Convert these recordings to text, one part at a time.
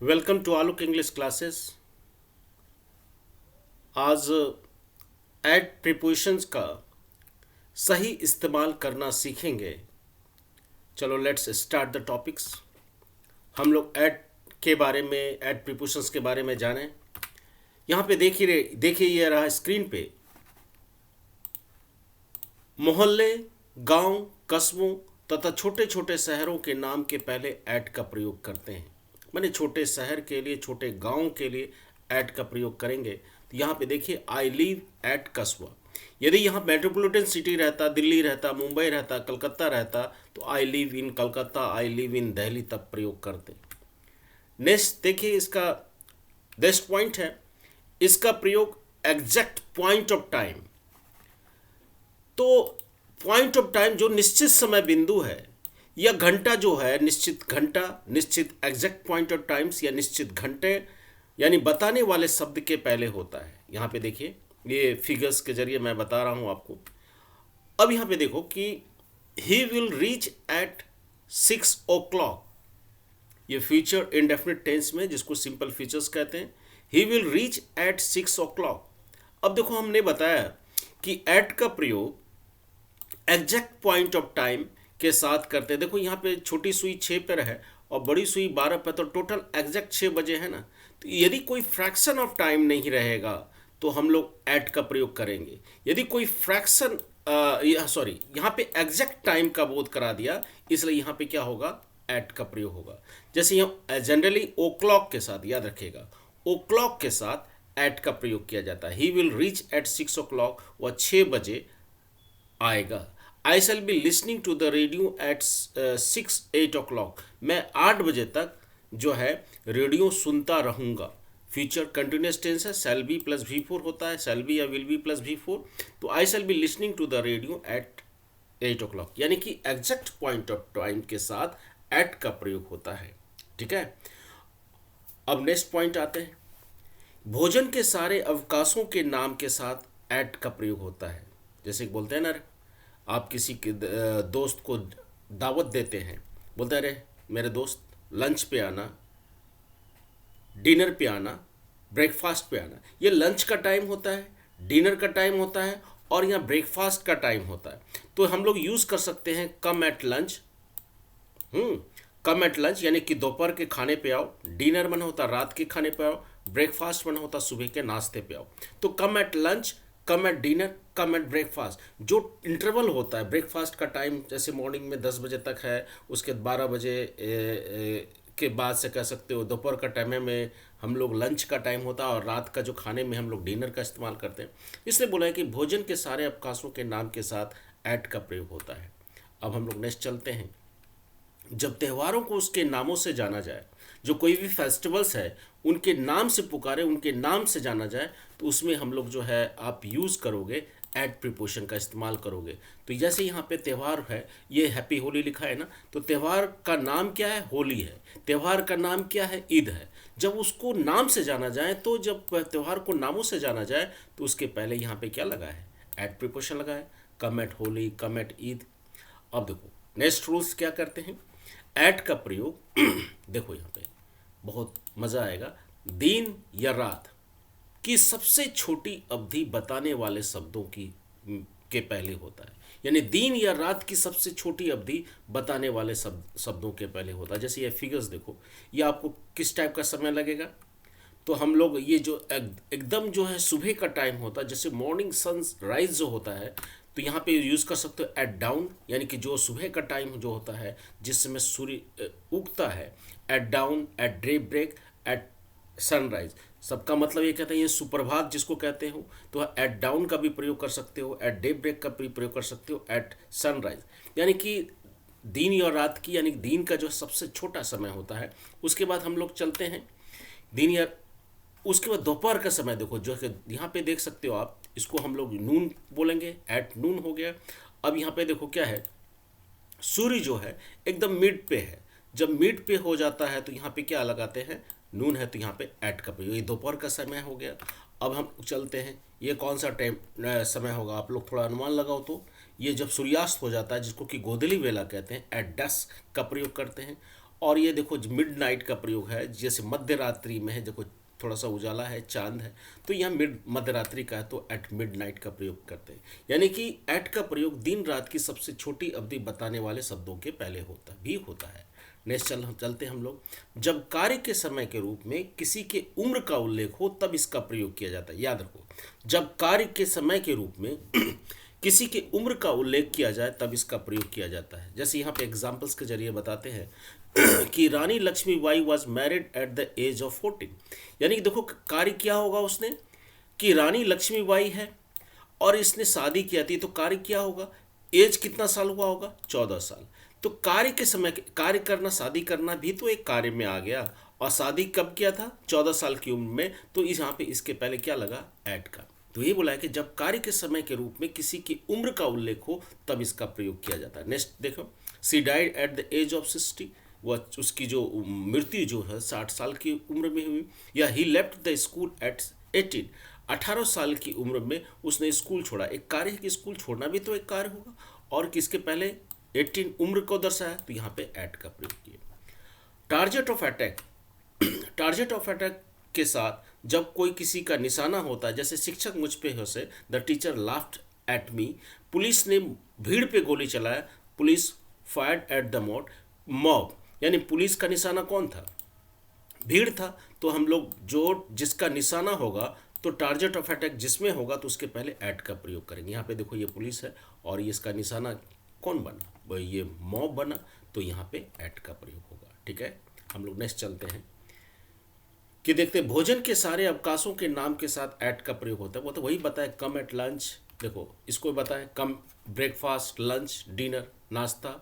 Welcome to Alok English classes. आज at prepositions का सही इस्तेमाल करना सीखेंगे। चलो लेट्स स्टार्ट द टॉपिक्स। हम लोग ऐड के बारे में, ऐड प्रीपोजिशंस के बारे में जानें। यहाँ पे देखिए ये रहा स्क्रीन पे। मोहल्ले, गांव, कस्बों तथा छोटे छोटे शहरों के नाम के पहले ऐड का प्रयोग करते हैं। माने छोटे शहर के लिए, छोटे गांव के लिए ऐड का प्रयोग करेंगे। तो यहाँ पे देखिए, आई लिव एट कस्बा। यदि यहाँ मेट्रोपॉलिटन सिटी रहता, दिल्ली रहता, मुंबई रहता, कलकत्ता रहता, तो I live in Calcutta, I live in Delhi तब प्रयोग करते। नेक्स्ट देखिए, इसका नेक्स्ट पॉइंट है, इसका प्रयोग एग्जैक्ट पॉइंट ऑफ टाइम। तो पॉइंट ऑफ टाइम जो निश्चित समय बिंदु है, या घंटा जो है, निश्चित घंटा, निश्चित एग्जैक्ट पॉइंट ऑफ टाइम्स या निश्चित घंटे, यानी बताने वाले शब्द के पहले होता है। यहाँ पे देखिए, ये फिगर्स के जरिए मैं बता रहा हूँ आपको। अब यहाँ पे देखो कि he will reach at 6 o'clock, ये फ्यूचर इंडेफिनिट टेंस में, जिसको सिंपल फीचर्स कहते हैं। He will reach at 6 o'clock। अब देखो, हमने बताया कि एट का प्रयोग एग्जैक्ट पॉइंट ऑफ टाइम के साथ करते हैं। देखो यहाँ पे छोटी सुई 6 पर है और बड़ी सुई 12 पर, तो टोटल एग्जैक्ट 6 बजे है ना। तो यदि कोई फ्रैक्शन ऑफ टाइम नहीं रहेगा तो हम लोग एट का प्रयोग करेंगे। यदि कोई फ्रैक्शन सॉरी, यहाँ पे एग्जैक्ट टाइम का बोध करा दिया, इसलिए यहाँ पे क्या होगा, एट का प्रयोग होगा। जैसे यहाँ जनरली ओ क्लॉक के साथ, याद रखिएगा, ओ क्लॉक के साथ एट का प्रयोग किया जाता है। He will reach at 6 o'clock, वह 6 बजे आएगा। I shall be listening to the radio at 6-8 o'clock, मैं 8 बजे तक जो है रेडियो सुनता रहूँगा। फ्यूचर कंटिन्यूस टेंस है, शैल बी प्लस V4 होता है, शैल बी या विल बी प्लस V4। तो I shall be listening to the radio at 8 o'clock, यानी कि एग्जैक्ट पॉइंट ऑफ टाइम के साथ एट का प्रयोग होता है। ठीक है, अब नेक्स्ट पॉइंट आते हैं। भोजन के सारे अवकाशों के नाम के साथ एट का प्रयोग होता है। जैसे बोलते हैं ना, आप किसी के दोस्त को दावत देते हैं, बोलते हैं, अरे मेरे दोस्त लंच पे आना, डिनर पे आना, ब्रेकफास्ट पे आना। ये लंच का टाइम होता है, डिनर का टाइम होता है, और यहाँ ब्रेकफास्ट का टाइम होता है। तो हम लोग यूज़ कर सकते हैं कम at lunch. Come at lunch यानी कि दोपहर के खाने पे आओ। डिनर बना होता रात के खाने पे आओ। ब्रेकफास्ट बना होता सुबह के नाश्ते पे आओ। तो come at lunch, come at dinner, come at breakfast. जो इंटरवल होता है ब्रेकफास्ट का टाइम, जैसे मॉर्निंग में 10 बजे तक है, उसके 12 बजे के बाद से कह सकते हो दोपहर का टाइम में हम लोग लंच का टाइम होता है, और रात का जो खाने में हम लोग डिनर का इस्तेमाल करते हैं। इसलिए बोला है कि भोजन के सारे अवकाशों के नाम के साथ एट का प्रयोग होता है। अब हम लोग नेक्स्ट चलते हैं। जब त्योहारों को उसके नामों से जाना जाए, जो कोई भी फेस्टिवल्स है उनके नाम से पुकारे, उनके नाम से जाना जाए, तो उसमें हम लोग जो है आप यूज़ करोगे, एट प्रीपोजिशन का इस्तेमाल करोगे। तो जैसे यहाँ पे त्यौहार है, ये हैप्पी होली लिखा है ना, तो त्यौहार का नाम क्या है, होली है। त्यौहार का नाम क्या है, ईद है। जब उसको नाम से जाना जाए, तो जब त्यौहार को नामों से जाना जाए, तो उसके पहले यहाँ पे क्या लगा है, एट प्रीपोजिशन लगा है। कम एट होली, कम एट ईद। अब देखो नेक्स्ट रूल्स क्या करते हैं। एट का प्रयोग देखो यहाँ पे बहुत मज़ा आएगा। दिन या रात की सबसे छोटी अवधि बताने वाले शब्दों की के पहले होता है। यानी दिन या रात की सबसे छोटी अवधि बताने वाले शब्दों के पहले होता है। जैसे ये फिगर्स देखो, ये आपको किस टाइप का समय लगेगा। तो हम लोग ये जो एकदम जो है सुबह का टाइम होता है, जैसे मॉर्निंग सनराइज जो होता है, तो यहाँ पे यूज़ कर सकते हो एट डाउन, यानी कि जो सुबह का टाइम जो होता है जिस समय सूर्य उगता है। At dawn, at daybreak, at sunrise, सबका मतलब ये कहते हैं, ये सुप्रभात जिसको कहते हो, तो एट डाउन का भी प्रयोग कर सकते हो, एट डे ब्रेक का भी प्रयोग कर सकते हो, एट सनराइज। यानी कि दिन और रात की, यानी दिन का जो सबसे छोटा समय होता है। उसके बाद हम लोग चलते हैं दिन या उसके बाद दोपहर का समय। देखो जो यहाँ पे देख सकते हो आप, इसको हम लोग नून बोलेंगे, एट नून हो गया। अब यहाँ पे देखो क्या है, सूर्य जो है एकदम मिड पे है। जब मिड पे हो जाता है तो यहाँ पे क्या लगाते हैं, नून है, तो यहाँ पे एट का प्रयोग। ये दोपहर का समय हो गया। अब हम चलते हैं, ये कौन सा टाइम समय होगा, आप लोग थोड़ा अनुमान लगाओ। तो ये जब सूर्यास्त हो जाता है, जिसको कि गोधली वेला कहते हैं, एट डस्क का प्रयोग करते हैं। और ये देखो मिड नाइट का प्रयोग है, जैसे मध्य रात्रि में है, देखो थोड़ा सा उजाला है, चांद है, तो यहाँ मध्य रात्रि का है तो एट मिड नाइट का प्रयोग करते हैं। यानी कि एट का प्रयोग दिन रात की सबसे छोटी अवधि बताने वाले शब्दों के पहले होता है। नेक्स्ट चलते हम लोग। जब कार्य के समय के रूप में किसी के उम्र का उल्लेख हो तब इसका प्रयोग किया जाता है। याद रखो, जब कार्य के समय के रूप में किसी की उम्र का उल्लेख किया जाए तब इसका प्रयोग किया जाता है। जैसे यहाँ पे एग्जाम्पल्स के जरिए बताते हैं कि Rani Lakshmibai was married at the age of 14। यानी कि देखो कार्य क्या होगा उसने, कि रानी लक्ष्मीबाई है और इसने शादी किया थी, तो कार्य क्या होगा, एज कितना साल हुआ होगा, 14 साल। तो कार्य के समय कार्य करना, शादी करना भी तो एक कार्य में आ गया, और शादी कब किया था, 14 साल की उम्र में, तो इस यहाँ पे इसके पहले क्या लगा, एट का। तो ये बोला है कि जब कार्य के समय के रूप में किसी की उम्र का उल्लेख हो तब इसका प्रयोग किया जाता है। नेक्स्ट देखो, she died at the age of 60, वह उसकी जो मृत्यु जो है 60 साल की उम्र में हुई। या ही लेफ्ट द स्कूल एट 18, 18 साल की उम्र में उसने स्कूल छोड़ा। एक कार्य है कि स्कूल छोड़ना भी तो एक कार्य होगा, और किसके पहले 18 उम्र को दर्शाया, तो यहाँ पे एट का प्रयोग किया। Target of attack, target of attack के साथ जब कोई किसी का निशाना होता है, जैसे शिक्षक मुझ पे हंसे, the teacher laughed at me, police ने भीड़ पे गोली चलाया, police fired at the mob. यानी पुलिस का निशाना कौन था, भीड़ था। तो हम लोग जो जिसका निशाना होगा, तो टारगेट ऑफ अटैक जिसमें होगा तो उसके पहले एट का प्रयोग करेंगे। यहाँ पे देखो ये पुलिस है और ये इसका निशाना कौन बना, वही ये मॉब बना, तो यहाँ पे एट का प्रयोग होगा। ठीक है, हम लोग नेक्स्ट चलते हैं कि देखते हैं भोजन के सारे अवकाशों के नाम के साथ एट का प्रयोग होता है। वो तो वही बताए, कम एट लंच, देखो इसको बताए, कम ब्रेकफास्ट, लंच, डिनर, नाश्ता,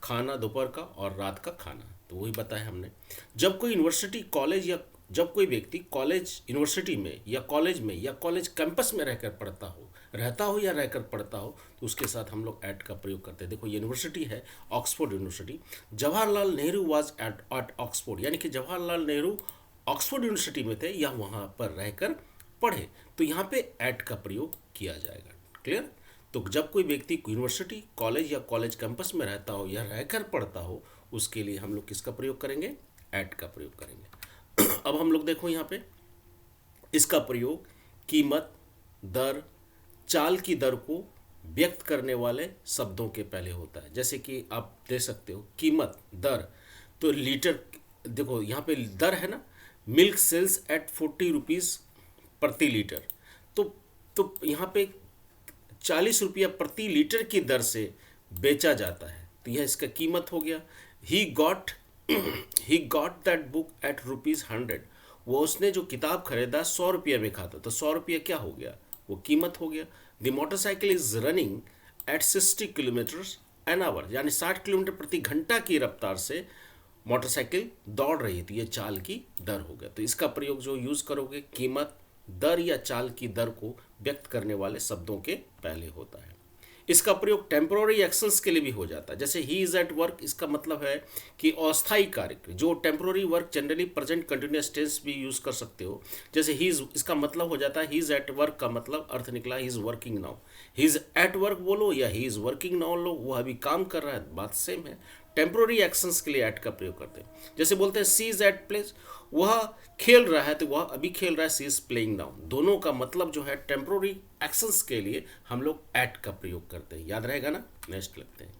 खाना दोपहर का और रात का खाना, तो वही बताया हमने। जब कोई यूनिवर्सिटी कॉलेज या जब कोई व्यक्ति कॉलेज यूनिवर्सिटी में या कॉलेज कैंपस में रहता हो या रहकर पढ़ता हो, तो उसके साथ हम लोग एट का प्रयोग करते हैं। देखो यूनिवर्सिटी है Oxford university, Jawaharlal Nehru was at Oxford, यानी कि जवाहरलाल नेहरू ऑक्सफोर्ड यूनिवर्सिटी में थे या वहाँ पर रहकर पढ़े, तो यहाँ पे एट का प्रयोग किया जाएगा। क्लियर। तो जब कोई व्यक्ति यूनिवर्सिटी कॉलेज या कॉलेज कैंपस में रहता हो या रहकर पढ़ता हो, उसके लिए हम लोग किसका प्रयोग करेंगे, एट का प्रयोग करेंगे। अब हम लोग देखो यहाँ पे इसका प्रयोग कीमत, दर, चाल की दर को व्यक्त करने वाले शब्दों के पहले होता है। जैसे कि आप दे सकते हो कीमत, दर, तो लीटर, देखो यहाँ पे दर है ना, मिल्क सेल्स एट 40 रुपीज़ प्रति लीटर, तो यहाँ पे 40 रुपया प्रति लीटर की दर से बेचा जाता है, तो यह इसका कीमत हो गया। He got that book at ₹100, वो उसने जो किताब खरीदा 100 रुपया में खाता, तो 100 रुपया क्या हो गया, वो कीमत हो गया। The motorcycle is running at 60 kilometres an hour, यानी 60 किलोमीटर प्रति घंटा की रफ्तार से मोटरसाइकिल दौड़ रही थी, ये चाल की दर हो गया। तो इसका प्रयोग जो यूज़ करोगे, कीमत, दर या चाल की दर को व्यक्त करने वाले शब्दों के पहले होता है। इसका प्रयोग टेम्पोररी एक्शंस के लिए भी हो जाता है। जैसे ही इज़ एट वर्क, इसका मतलब है कि अस्थायी कार्य, जो temporary work generally present continuous tense भी यूज़ कर सकते हो। जैसे ही इज़, इसका मतलब हो जाता है ही इज़ एट वर्क, का मतलब अर्थ निकला he is working now. He is at work बोलो या ही इज़ वर्किंग नाउ लो, वो अभी काम कर रहा है, बात सेम है। टेम्पोररी एक्शंस के लिए एट का प्रयोग करते हैं। जैसे बोलते हैं सी इज़ एट प्लेस, वह खेल रहा है, तो वह अभी खेल रहा है, सी इज प्लेइंग नाउ। दोनों का मतलब जो है टेम्पोररी एक्शंस के लिए हम लोग एट का प्रयोग करते हैं, याद रहेगा ना। नेक्स्ट लगते हैं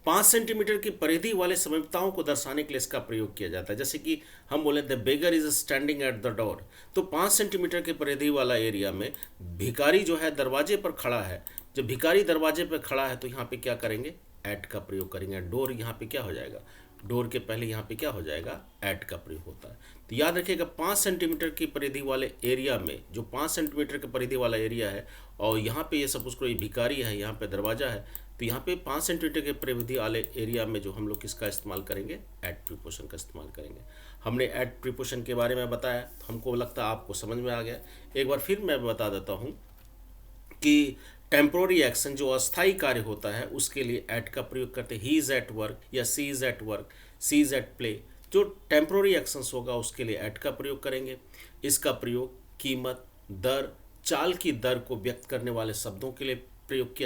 5 सेंटीमीटर की परिधि वाले समरूपताओं को दर्शाने के लिए इसका प्रयोग किया जाता है। जैसे कि हम बोले the beggar is standing at the door, तो 5 सेंटीमीटर की परिधि वाला एरिया में भिखारी जो है दरवाजे पर खड़ा है। जब भिखारी दरवाजे पर खड़ा है तो यहाँ पे क्या करेंगे, एट का प्रयोग करेंगे। डोर यहाँ पे क्या हो जाएगा, डोर के पहले यहाँ पे क्या हो जाएगा, एट का प्रयोग होता है। तो याद रखिएगा 5 सेंटीमीटर की परिधि वाले एरिया में, जो 5 सेंटीमीटर की परिधि वाला एरिया है, और यहाँ पे ये सपोज करो ये भिखारी है, यहाँ पे दरवाजा है, तो यहाँ पे 5 सेंटीमीटर के परिधि वाले एरिया में जो हम लोग किसका इस्तेमाल करेंगे, एट प्रीपोजिशन का इस्तेमाल करेंगे। हमने एट प्रीपोजिशन के बारे में बताया, तो हमको लगता है आपको समझ में आ गया। एक बार फिर मैं बता देता हूँ कि टेम्पोररी एक्शन जो अस्थायी कार्य होता है उसके लिए एट का प्रयोग करते हैं। ही इज़ एट वर्क या she is at work, she is at play, जो टेम्पोररी एक्शंस होगा उसके लिए एट का प्रयोग करेंगे। इसका प्रयोग कीमत, दर, चाल की दर को व्यक्त करने वाले शब्दों के लिए प्रयोग किया